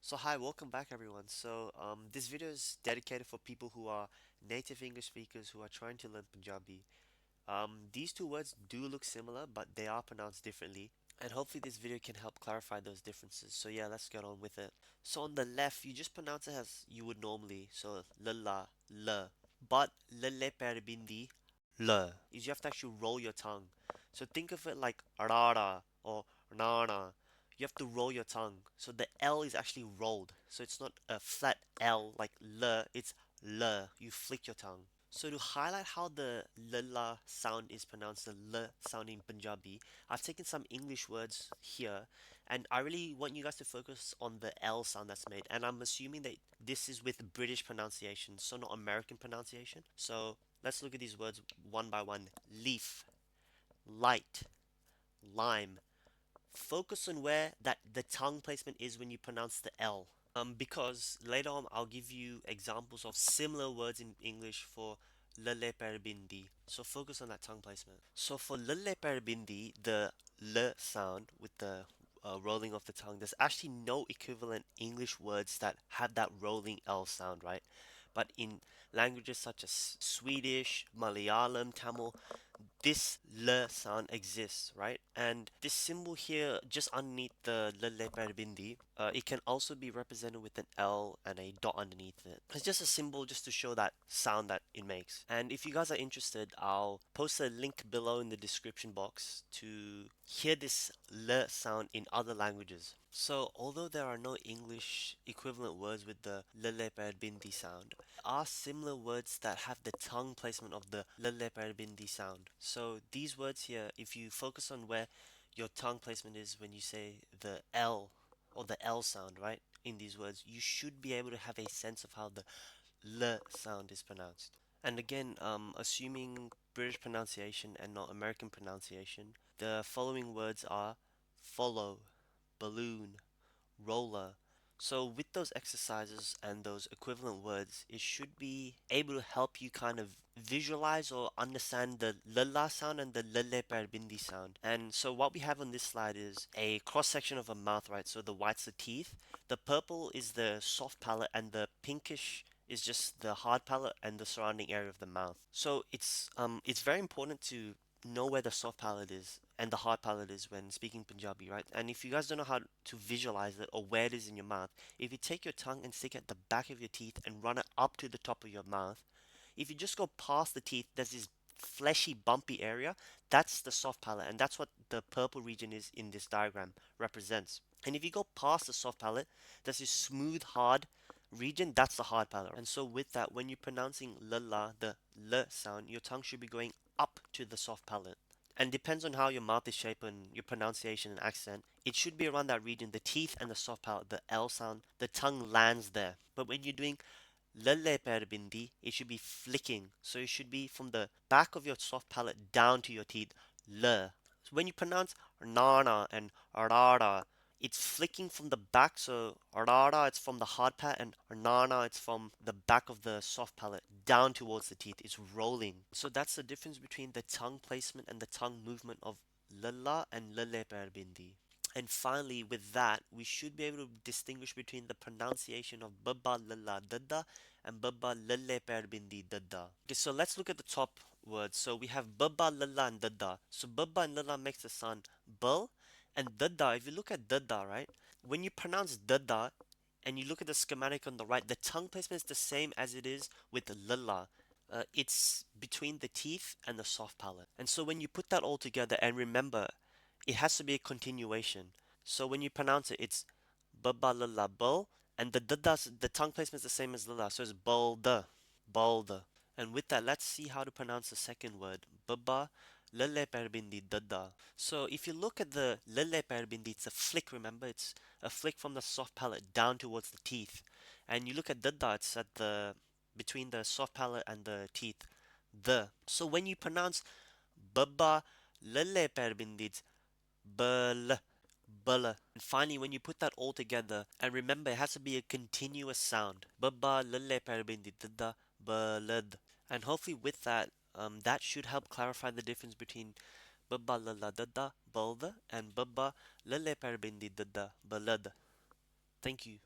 So hi, welcome back everyone. This video is dedicated for people who are native English speakers who are trying to learn Punjabi. These two words do look similar, but they are pronounced differently. And hopefully this video can help clarify those differences. So yeah, let's get on with it. So on the left, you just pronounce it as you would normally. So lala, la. But lele per bindi, la. Is you have to actually roll your tongue. So think of it like rara or nana. You have to roll your tongue. So the L is actually rolled. So it's not a flat L like la, it's la. You flick your tongue. So to highlight how the lala sound is pronounced, the l sound in Punjabi, I've taken some English words here, and I really want you guys to focus on the L sound that's made. And I'm assuming that this is with British pronunciation, so not American pronunciation. So let's look at these words one by one. Leaf, light, lime. Focus on where that the tongue placement is when you pronounce the L. Because later on I'll give you examples of similar words in English for lale per bindi. So focus on that tongue placement. So for lale per bindi, the l sound with the rolling of the tongue, there's actually no equivalent English words that have that rolling L sound, right? But in languages such as Swedish, Malayalam, Tamil, this l sound exists, right? And this symbol here, just underneath the l leper bindi, it can also be represented with an L and a dot underneath it. It's just a symbol just to show that sound that it makes. And if you guys are interested, I'll post a link below in the description box to hear this l sound in other languages. So, although there are no English equivalent words with the l leper bindi sound, are similar words that have the tongue placement of the l per bindi sound. So these words here, if you focus on where your tongue placement is when you say the L or the L sound, right, in these words, you should be able to have a sense of how the l sound is pronounced. And again, assuming British pronunciation and not American pronunciation, the following words are follow, balloon, roller. So with those exercises and those equivalent words, it should be able to help you kind of visualize or understand the lala sound and the lele per bindi sound. And so what we have on this slide is a cross section of a mouth, right? So the white's the teeth, the purple is the soft palate, and the pinkish is just the hard palate and the surrounding area of the mouth. So it's very important to know where the soft palate is and the hard palate is when speaking Punjabi, right? And if you guys don't know how to visualize it or where it is in your mouth, if you take your tongue and stick it at the back of your teeth and run it up to the top of your mouth, if you just go past the teeth, there's this fleshy, bumpy area. That's the soft palate, and that's what the purple region is in this diagram represents. And if you go past the soft palate, there's this smooth, hard region. That's the hard palate. And so with that, when you're pronouncing la, the l sound, your tongue should be going up to the soft palate. And depends on how your mouth is shaped and your pronunciation and accent. It should be around that region, the teeth and the soft palate, the L sound, the tongue lands there. But when you're doing lalle per bindi, it should be flicking. So it should be from the back of your soft palate down to your teeth. Le. So when you pronounce nana and rara, it's flicking from the back. So rara, it's from the hard palate, and nana, it's from the back of the soft palate down towards the teeth. It's rolling. So that's the difference between the tongue placement and the tongue movement of lalla and lalle per bindi. And finally, with that, we should be able to distinguish between the pronunciation of Baba Lala Dada and Baba Lale Per Bindi Dada. Okay, so let's look at the top words. So we have Baba Lala and Dada. So Baba and Lala makes the sound Bul, and Dada, if you look at Dada, right? When you pronounce Dada and you look at the schematic on the right, the tongue placement is the same as it is with the Lala. It's between the teeth and the soft palate. And so when you put that all together, and remember, it has to be a continuation. So when you pronounce it, it's baba lala bul, and the tongue placement is the same as lala, so it's bulda, bulda. And with that, let's see how to pronounce the second word, baba lele perbindi dada. So if you look at the lele perbindi, it's a flick. Remember, it's a flick from the soft palate down towards the teeth. And you look at dada, it's at the between the soft palate and the teeth. The. So when you pronounce baba lele perbindi, it's bl, bl. And finally, when you put that all together, and remember, it has to be a continuous sound. Baba lele parabindi dada balad. And hopefully, with that, that should help clarify the difference between baba lala dada balda and baba lele parabindi dada balad. Thank you.